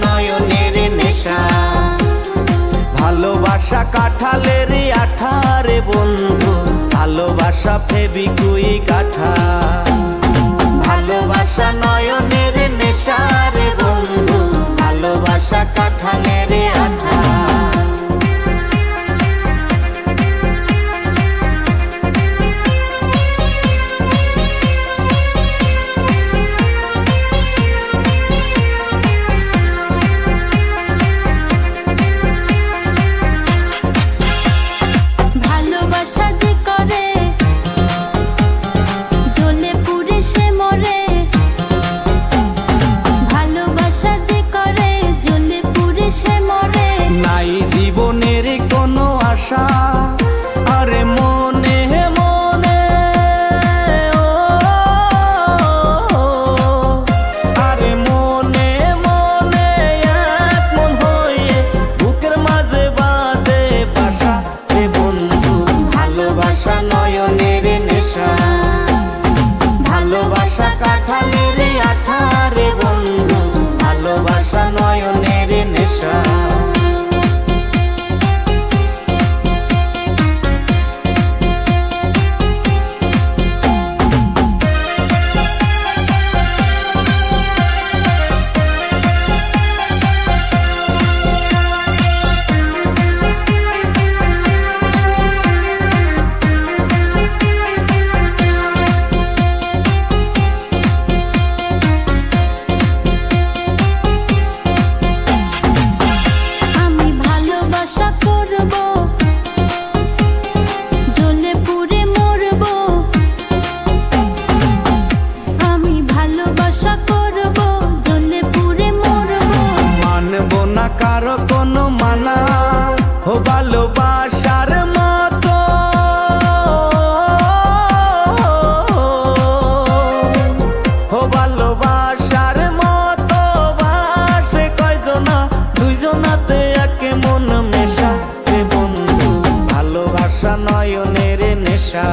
নয়নের নেশা। ভালোবাসা কাঁঠালের আঠা রে বন্ধু, ভালোবাসা ফেবিকুইক আঠা। ভালোবাসা নয়নের নেশা রে বন্ধু, ভালোবাসা কাঁঠালের আঠা। নাই জীবনের কোনো আশা আরে মনে মনে, আরে মনে মনে এক মন হয়ে বুকের মাঝে বাঁধে বাসা রে বন্ধু। ভালোবাসা নয়নের নেশা, ভালোবাসা কাঁঠালের আঠা রে বন্ধু, ভালোবাসা নয়নের নেশা। কারো কোনো মানা ও ভালোবাসার মতো, ও ভালোবাসার মতো বাসে কয়জনা, দুইজনাতে একে মন মেশা রে বন্ধু। ভালোবাসা নয়নের নেশা।